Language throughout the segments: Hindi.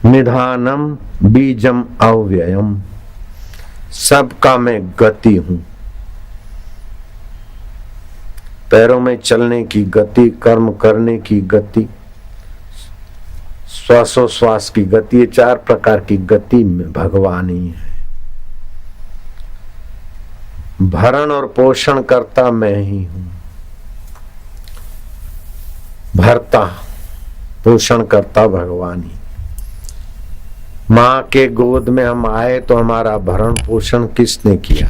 निधानम बीजम अव्ययम, सबका मैं गति हूं। पैरों में चलने की गति, कर्म करने की गति, श्वासोश्वास की गति, ये 4 प्रकार की गति में भगवान ही है। भरण और पोषण करता मैं ही हूं। भरता पोषण करता भगवान ही। माँ के गोद में हम आए तो हमारा भरण पोषण किसने किया?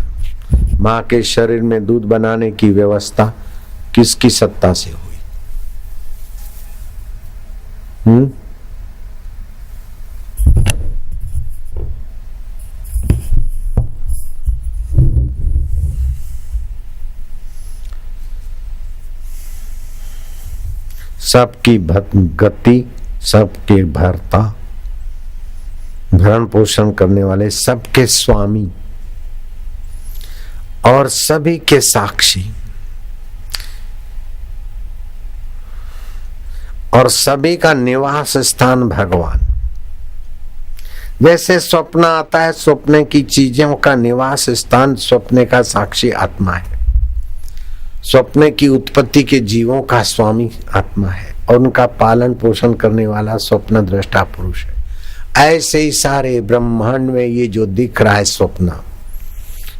माँ के शरीर में दूध बनाने की व्यवस्था किसकी सत्ता से हुई? सबकी गति, सबके भरता, भरण पोषण करने वाले, सबके स्वामी और सभी के साक्षी और सभी का निवास स्थान भगवान। जैसे स्वप्न आता है, स्वप्न की चीजों का निवास स्थान स्वप्न का साक्षी आत्मा है। स्वप्न की उत्पत्ति के जीवों का स्वामी आत्मा है और उनका पालन पोषण करने वाला स्वप्न दृष्टा पुरुष है। ऐसे ही सारे ब्रह्मांड में ये जो दिख रहा है स्वप्न,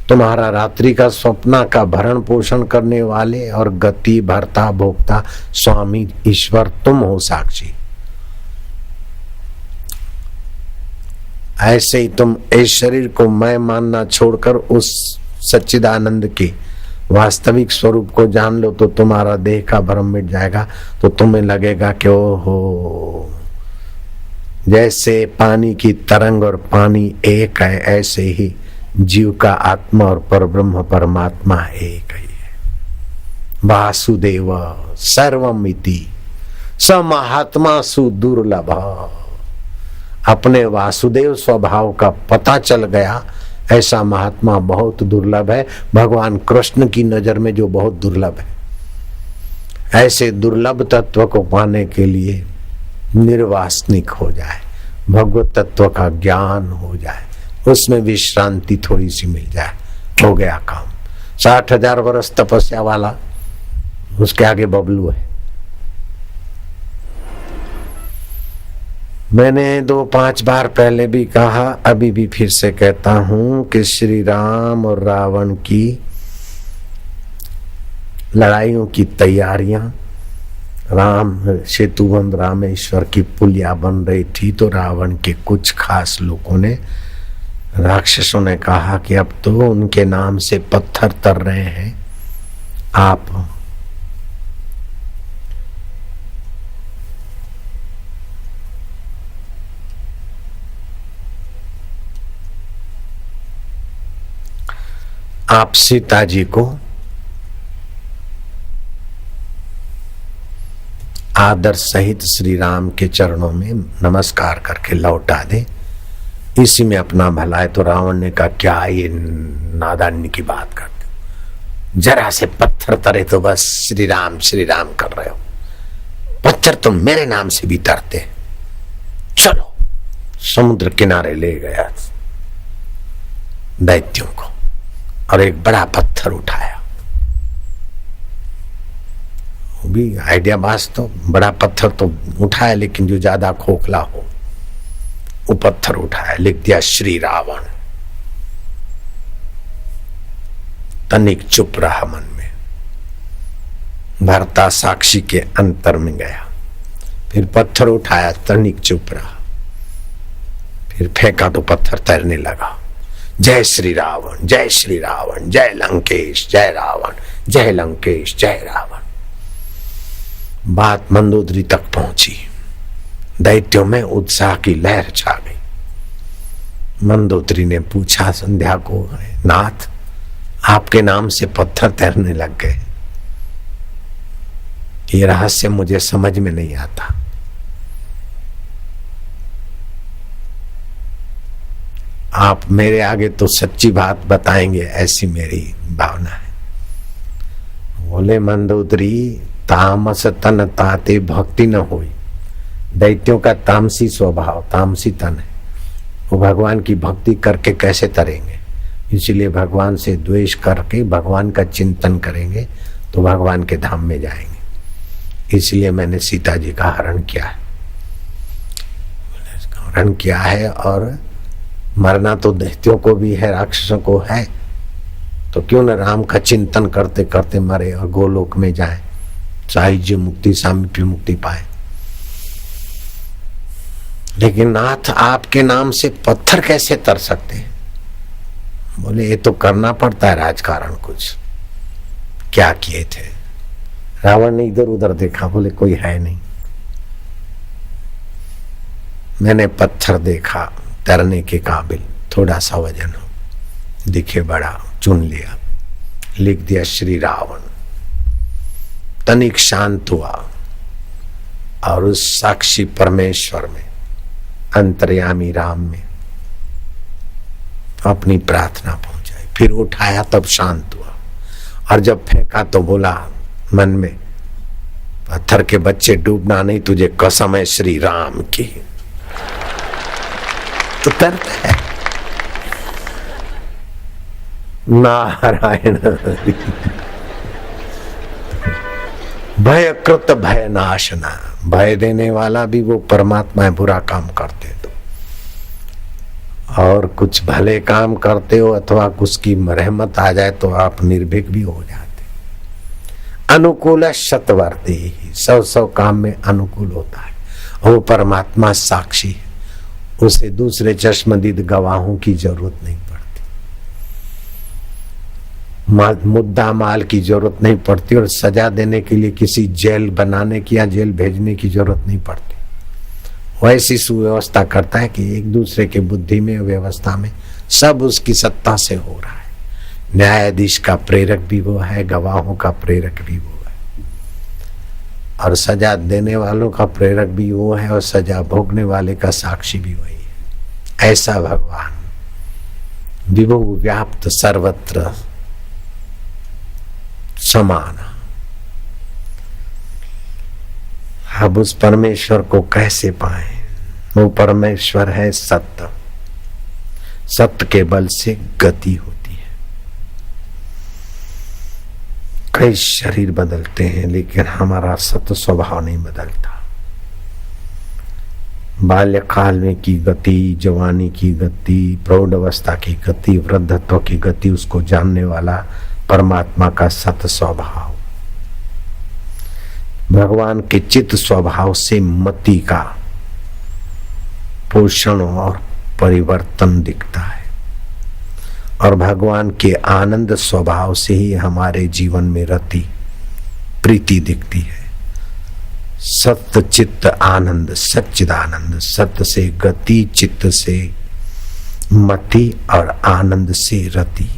तुम्हारा रात्रि का स्वप्न का भरण पोषण करने वाले और गति, भरता, भोक्ता, स्वामी, ईश्वर तुम हो, साक्षी। ऐसे ही तुम इस शरीर को मैं मानना छोड़कर उस सच्चिदानंद के वास्तविक स्वरूप को जान लो तो तुम्हारा देह का भ्रम मिट जाएगा। तो तुम्हें लगेगा कि ओहो, जैसे पानी की तरंग और पानी एक है, ऐसे ही जीव का आत्मा और परब्रह्म परमात्मा एक ही है। वासुदेव सर्वमिति स महात्मा सुदुर्लभ। अपने वासुदेव स्वभाव का पता चल गया, ऐसा महात्मा बहुत दुर्लभ है। भगवान कृष्ण की नजर में जो बहुत दुर्लभ है। ऐसे दुर्लभ तत्व को पाने के लिए निर्वासनिक हो जाए, भगवत तत्व का ज्ञान हो जाए, उसमें विश्रांति थोड़ी सी मिल जाए, हो गया काम। 60,000 वर्ष तपस्या वाला उसके आगे बबलू है। मैंने 2-5 बार पहले भी कहा, अभी भी फिर से कहता हूं कि श्री राम और रावण की लड़ाइयों की तैयारियां, राम सेतु बन, रामेश्वर की पुलिया बन रही थी तो रावण के कुछ खास लोगों ने, राक्षसों ने कहा कि अब तो उनके नाम से पत्थर तर रहे हैं, आप सीता जी को आदर सहित श्री राम के चरणों में नमस्कार करके लौटा दे, इसी में अपना भला है। तो रावण ने कहा, क्या ये नादानी की बात करते हो? जरा से पत्थर तरे तो बस श्री राम कर रहे हो, पत्थर तो मेरे नाम से भी तरते। चलो, समुद्र किनारे ले गया दैत्यों को और एक बड़ा पत्थर उठाया। वो भी आइडिया बास, तो बड़ा पत्थर तो उठाया, लेकिन जो ज्यादा खोखला हो वो पत्थर उठाया, लिख दिया श्री रावण। तनिक चुप रहा मन में, भरता साक्षी के अंतर में गया। फिर पत्थर उठाया, तनिक चुप रहा, फिर फेंका तो पत्थर तैरने लगा। जय श्री रावण, जय श्री रावण, जय लंकेश, जय रावण, जय लंकेश, जय रावण। बात मंदोदरी तक पहुंची, दैत्यों में उत्साह की लहर छा गई। मंदोदरी ने पूछा संध्या को, नाथ आपके नाम से पत्थर तैरने लग गए, ये रहस्य मुझे समझ में नहीं आता। आप मेरे आगे तो सच्ची बात बताएंगे, ऐसी मेरी भावना है। बोले मंदोदरी, तामस तन ताते भक्ति न होई, दैत्यों का तामसी स्वभाव, तामसी तन है, वो भगवान की भक्ति करके कैसे तरेंगे। इसलिए भगवान से द्वेष करके भगवान का चिंतन करेंगे तो भगवान के धाम में जाएंगे। इसलिए मैंने सीता जी का हरण किया है, हरण किया है। और मरना तो दैत्यों को भी है, राक्षसों को है, तो क्यों न राम का चिंतन करते करते मरे और गोलोक में जाए, साहिज्य मुक्ति सामीप्य मुक्ति पाए। लेकिन नाथ आपके नाम से पत्थर कैसे तर सकते हैं? बोले ये तो करना पड़ता है राजकारण। कुछ क्या किए थे? रावण ने इधर उधर देखा, बोले कोई है नहीं। मैंने पत्थर देखा तैरने के काबिल, थोड़ा सा वजन हो, दिखे बड़ा, चुन लिया, लिख दिया श्री रावण। तनिक शांत हुआ और उस साक्षी परमेश्वर में, अंतर्यामी राम में अपनी प्रार्थना पहुंचाई। फिर उठाया तब शांत हुआ, और जब फेंका तो बोला मन में, पत्थर के बच्चे डूबना नहीं, तुझे कसम है श्री राम की। तो तरता है नारायण हरि। भय कृत भय नाशना, भय देने वाला भी वो परमात्मा है। बुरा काम करते तो और कुछ भले काम करते हो अथवा उसकी रहमत आ जाए तो आप निर्भीक भी हो जाते। अनुकूल शतवर्ती, 100 काम में अनुकूल होता है। वो परमात्मा साक्षी है, उसे दूसरे चश्मदीद गवाहों की जरूरत नहीं पड़ती, मुद्दा माल की जरूरत नहीं पड़ती, और सजा देने के लिए किसी जेल बनाने की या जेल भेजने की जरूरत नहीं पड़ती। वैसी सुव्यवस्था करता है कि एक दूसरे के बुद्धि में, व्यवस्था में सब उसकी सत्ता से हो रहा है। न्यायाधीश का प्रेरक भी वो है, गवाहों का प्रेरक भी वो है, और सजा देने वालों का प्रेरक भी वो है, और सजा भोगने वाले का साक्षी भी वही है। ऐसा भगवान विभु व्याप्त सर्वत्र समान। अब उस परमेश्वर को कैसे पाए? वो परमेश्वर है सत्य, सत्य के बल से गति होती है। कई शरीर बदलते हैं लेकिन हमारा सत्य स्वभाव नहीं बदलता। बाल्यकाल में की गति, जवानी की गति, प्रौढ़ अवस्था की गति, वृद्धत्व की गति, उसको जानने वाला परमात्मा का सत स्वभाव। भगवान के चित्त स्वभाव से मति का पोषण और परिवर्तन दिखता है, और भगवान के आनंद स्वभाव से ही हमारे जीवन में रति प्रीति दिखती है। सत्य चित्त आनंद, सच्चिदानंद। सत्य से गति, चित्त से मति और आनंद से रति।